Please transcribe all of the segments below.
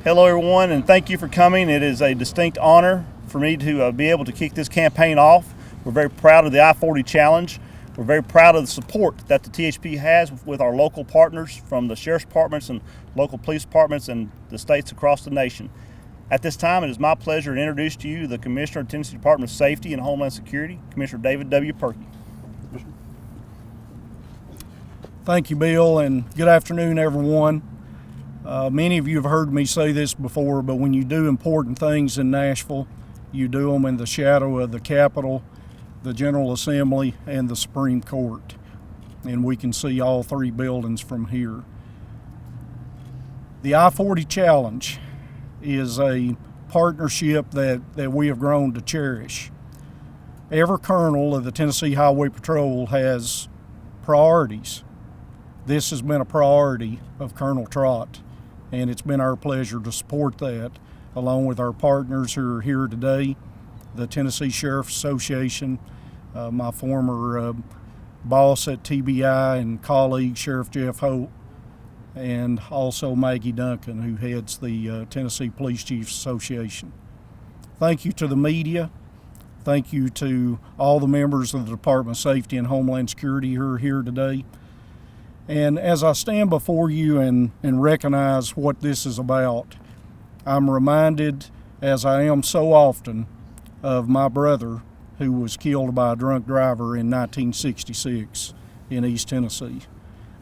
Hello everyone, and thank you for coming. It is a distinct honor for me to be able to kick this campaign off. We're very proud of the I-40 Challenge. We're very proud of the support that the THP has with our local partners from the Sheriff's Departments and local police departments and the states across the nation. At this time, it is my pleasure to introduce to you the Commissioner of the Tennessee Department of Safety and Homeland Security, Commissioner David W. Perkey. Thank you, Bill, and good afternoon, everyone. Many of you have heard me say this before, but when you do important things in Nashville, you do them in the shadow of the Capitol, the General Assembly, and the Supreme Court. And we can see all three buildings from here. The I-40 Challenge is a partnership that we have grown to cherish. Every colonel of the Tennessee Highway Patrol has priorities. This has been a priority of Colonel Trott, and it's been our pleasure to support that, along with our partners who are here today, the Tennessee Sheriff's Association, my former boss at TBI and colleague, Sheriff Jeff Holt, and also Maggie Duncan, who heads the Tennessee Police Chiefs Association. Thank you to the media. Thank you to all the members of the Department of Safety and Homeland Security who are here today. And as I stand before you and recognize what this is about, I'm reminded, as I am so often, of my brother who was killed by a drunk driver in 1966 in East Tennessee.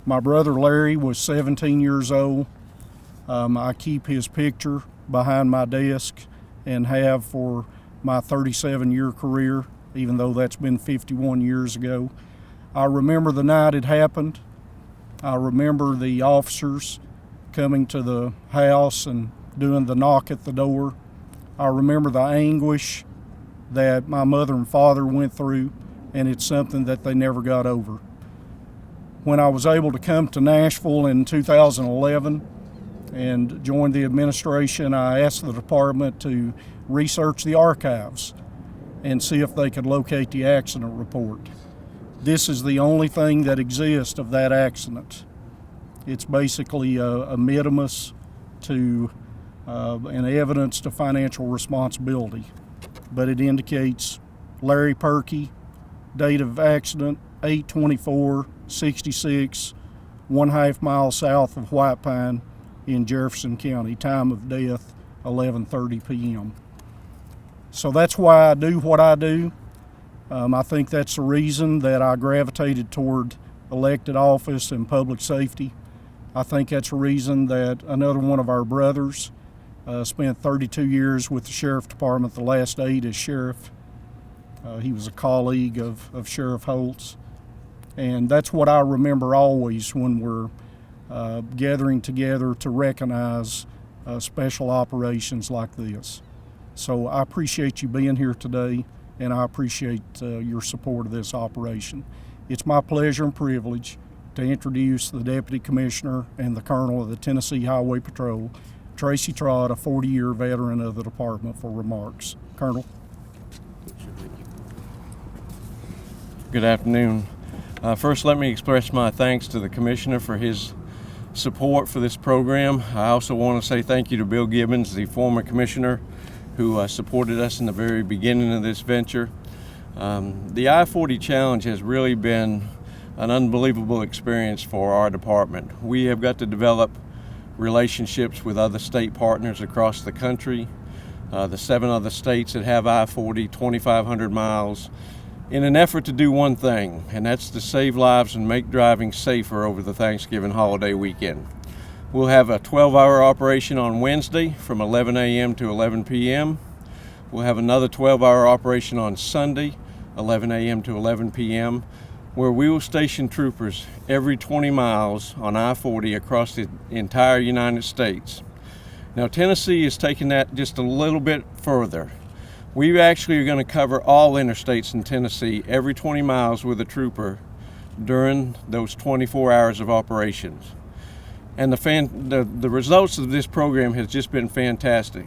My brother Larry was 17 years old. I keep his picture behind my desk and have for my 37-year career, even though that's been 51 years ago. I remember the night it happened. I remember the officers coming to the house and doing the knock at the door. I remember the anguish that my mother and father went through, and it's something that they never got over. When I was able to come to Nashville in 2011 and join the administration, I asked the department to research the archives and see if they could locate the accident report. This is the only thing that exists of that accident. It's basically a minimus to an evidence to financial responsibility, but it indicates Larry Perkey, date of accident 8/24/66, 1/2 mile south of White Pine in Jefferson County, time of death 11:30 p.m. So that's why I do what I do. I think that's the reason that I gravitated toward elected office and public safety. I think that's the reason that another one of our brothers spent 32 years with the Sheriff Department, the last 8 as sheriff. He was a colleague of Sheriff Holt's. And that's what I remember always when we're gathering together to recognize special operations like this. So I appreciate you being here today, and I appreciate your support of this operation. It's my pleasure and privilege to introduce the Deputy Commissioner and the Colonel of the Tennessee Highway Patrol, Tracy Trott, a 40-year veteran of the department, for remarks. Colonel. Good afternoon. First, let me express my thanks to the Commissioner for his support for this program. I also want to say thank you to Bill Gibbons, the former Commissioner, who supported us in the very beginning of this venture. The I-40 Challenge has really been an unbelievable experience for our department. We have got to develop relationships with other state partners across the country, the 7 other states that have I-40, 2,500 miles, in an effort to do one thing, and that's to save lives and make driving safer over the Thanksgiving holiday weekend. We'll have a 12-hour operation on Wednesday from 11 a.m. to 11 p.m. We'll have another 12-hour operation on Sunday, 11 a.m. to 11 p.m., where we will station troopers every 20 miles on I-40 across the entire United States. Now, Tennessee is taking that just a little bit further. We actually are going to cover all interstates in Tennessee every 20 miles with a trooper during those 24 hours of operations. And the results of this program has just been fantastic.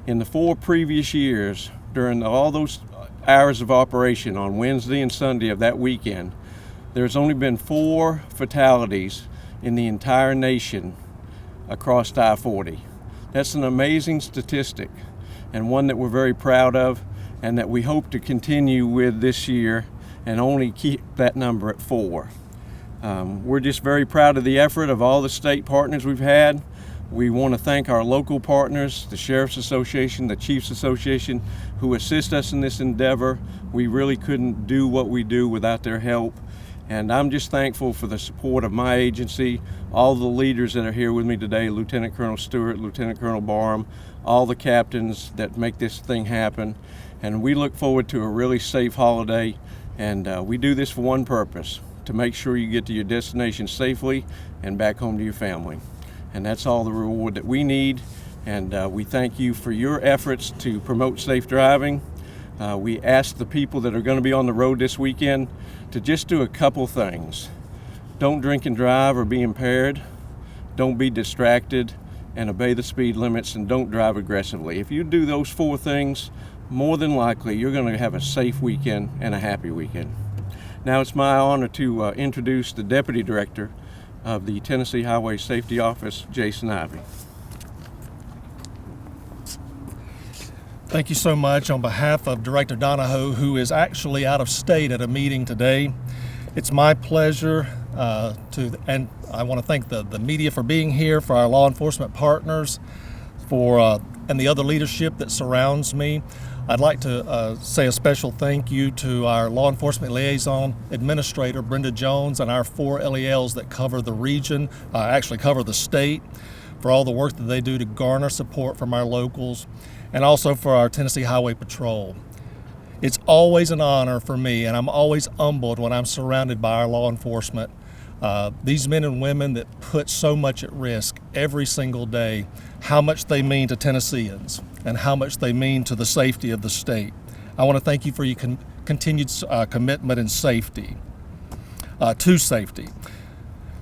In the 4 previous years, during all those hours of operation on Wednesday and Sunday of that weekend, there's only been 4 fatalities in the entire nation across I-40. That's an amazing statistic, and one that we're very proud of, and that we hope to continue with this year and only keep that number at 4. We're just very proud of the effort of all the state partners we've had. We want to thank our local partners, the Sheriff's Association, the Chiefs Association, who assist us in this endeavor. We really couldn't do what we do without their help. And I'm just thankful for the support of my agency, all the leaders that are here with me today, Lieutenant Colonel Stewart, Lieutenant Colonel Barham, all the captains that make this thing happen. And we look forward to a really safe holiday. And we do this for one purpose, to make sure you get to your destination safely and back home to your family. And that's all the reward that we need. And we thank you for your efforts to promote safe driving. We ask the people that are going to be on the road this weekend to just do a couple things. Don't drink and drive or be impaired. Don't be distracted, and obey the speed limits, and don't drive aggressively. If you do those 4 things, more than likely you're going to have a safe weekend and a happy weekend. Now it's my honor to introduce the Deputy Director of the Tennessee Highway Safety Office, Jason Ivey. Thank you so much. On behalf of Director Donahoe, who is actually out of state at a meeting today, it's my pleasure and I want to thank the media for being here, for our law enforcement partners, and the other leadership that surrounds me. I'd like to say a special thank you to our law enforcement liaison administrator, Brenda Jones, and our 4 LELs that cover the region, actually cover the state, for all the work that they do to garner support from our locals, and also for our Tennessee Highway Patrol. It's always an honor for me, and I'm always humbled when I'm surrounded by our law enforcement. These men and women that put so much at risk every single day, how much they mean to Tennesseans and how much they mean to the safety of the state. I want to thank you for your continued commitment and safety, to safety.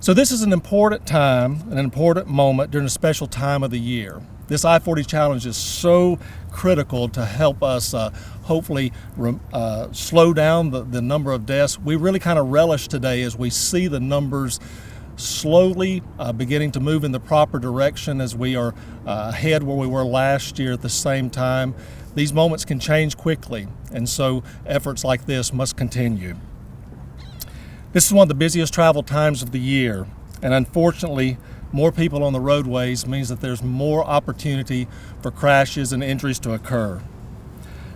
So this is an important time, an important moment during a special time of the year. This I-40 challenge is so critical to help us hopefully slow down the number of deaths. We really kind of relish today as we see the numbers slowly beginning to move in the proper direction as we are ahead where we were last year at the same time. These moments can change quickly, and so efforts like this must continue. This is one of the busiest travel times of the year, and unfortunately, more people on the roadways means that there's more opportunity for crashes and injuries to occur.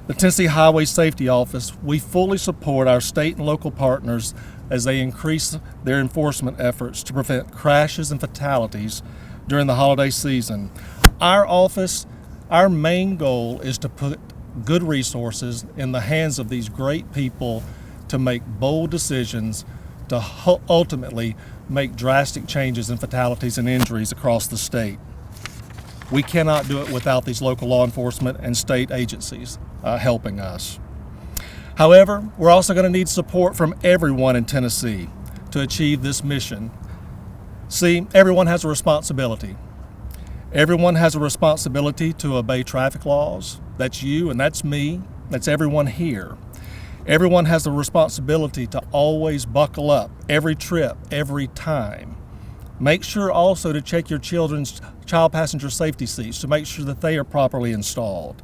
The Tennessee Highway Safety Office, we fully support our state and local partners as they increase their enforcement efforts to prevent crashes and fatalities during the holiday season. Our office, our main goal is to put good resources in the hands of these great people to make bold decisions to ultimately make drastic changes in fatalities and injuries across the state. We cannot do it without these local law enforcement and state agencies helping us. However, we're also going to need support from everyone in Tennessee to achieve this mission. See, everyone has a responsibility. Everyone has a responsibility to obey traffic laws. That's you and that's me. That's everyone here. Everyone has the responsibility to always buckle up every trip, every time. Make sure also to check your children's child passenger safety seats to make sure that they are properly installed.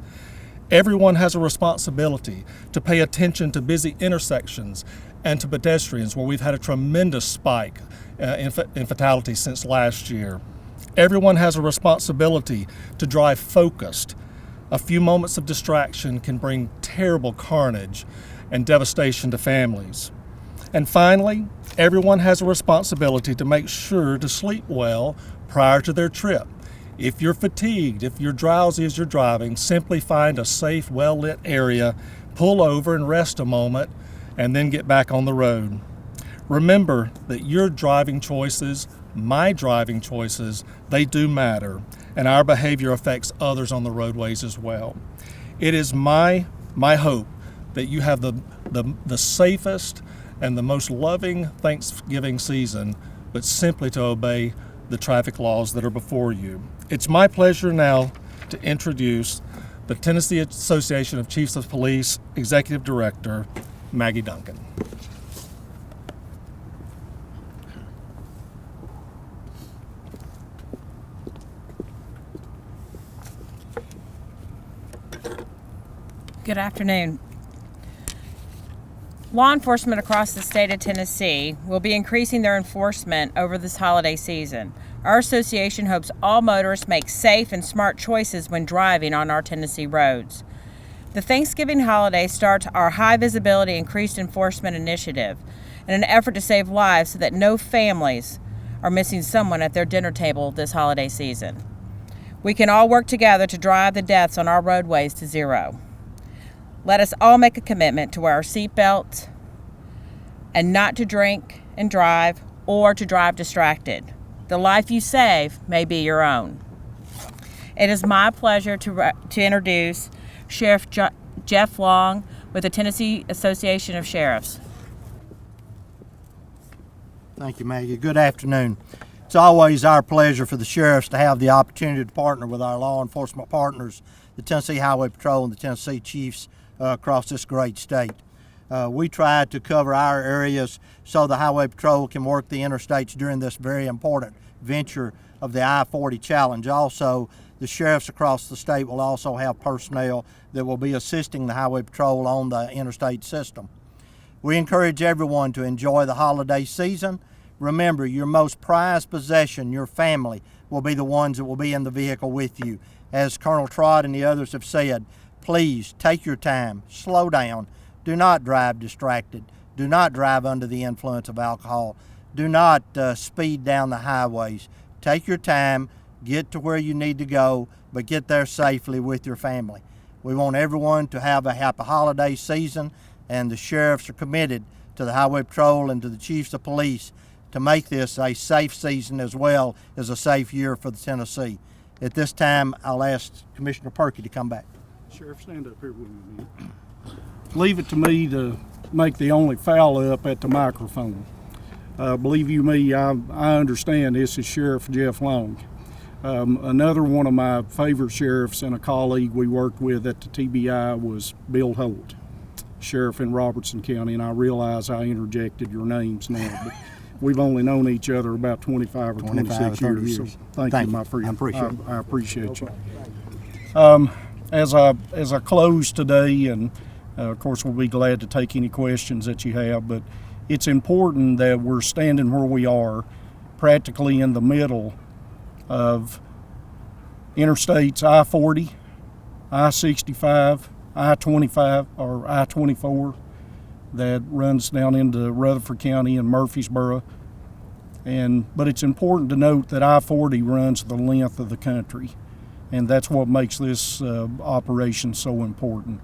Everyone has a responsibility to pay attention to busy intersections and to pedestrians where we've had a tremendous spike in fatalities since last year. Everyone has a responsibility to drive focused. A few moments of distraction can bring terrible carnage and devastation to families. And finally, everyone has a responsibility to make sure to sleep well prior to their trip. If you're fatigued, if you're drowsy as you're driving, simply find a safe, well-lit area, pull over and rest a moment, and then get back on the road. Remember that your driving choices, my driving choices, they do matter, and our behavior affects others on the roadways as well. It is my hope that you have the safest and the most loving Thanksgiving season, but simply to obey the traffic laws that are before you. It's my pleasure now to introduce the Tennessee Association of Chiefs of Police Executive Director, Maggie Duncan. Good afternoon. Law enforcement across the state of Tennessee will be increasing their enforcement over this holiday season. Our association hopes all motorists make safe and smart choices when driving on our Tennessee roads. The Thanksgiving holiday starts our high visibility increased enforcement initiative in an effort to save lives so that no families are missing someone at their dinner table this holiday season. We can all work together to drive the deaths on our roadways to zero. Let us all make a commitment to wear our seatbelts and not to drink and drive or to drive distracted. The life you save may be your own. It is my pleasure to introduce Sheriff Jeff Long with the Tennessee Association of Sheriffs. Thank you, Maggie. Good afternoon. It's always our pleasure for the sheriffs to have the opportunity to partner with our law enforcement partners, the Tennessee Highway Patrol and the Tennessee Chiefs across this great state. We try to cover our areas so the Highway Patrol can work the interstates during this very important venture of the I-40 challenge. Also, the sheriffs across the state will also have personnel that will be assisting the Highway Patrol on the interstate system. We encourage everyone to enjoy the holiday season. Remember, your most prized possession, your family, will be the ones that will be in the vehicle with you. As Colonel Trott and the others have said, please take your time, slow down. Do not drive distracted. Do not drive under the influence of alcohol. Do not speed down the highways. Take your time, get to where you need to go, but get there safely with your family. We want everyone to have a happy holiday season, and the sheriffs are committed to the Highway Patrol and to the chiefs of police to make this a safe season as well as a safe year for the Tennessee. At this time, I'll ask Commissioner Perky to come back. Sheriff, stand up here with me a minute. Leave it to me to make the only foul up at the microphone. Believe you me, I understand this is Sheriff Jeff Long. Another one of my favorite sheriffs and a colleague we worked with at the TBI was Bill Holt, sheriff in Robertson County, and I realize I interjected your names now, but we've only known each other about 25 or 26 years. So thank you, my friend. I appreciate you. As I close today, and of course we'll be glad to take any questions that you have, but it's important that we're standing where we are, practically in the middle of interstates I-40, I-65, I-25, or I-24 that runs down into Rutherford County and Murfreesboro. But it's important to note that I-40 runs the length of the country, and that's what makes this operation so important.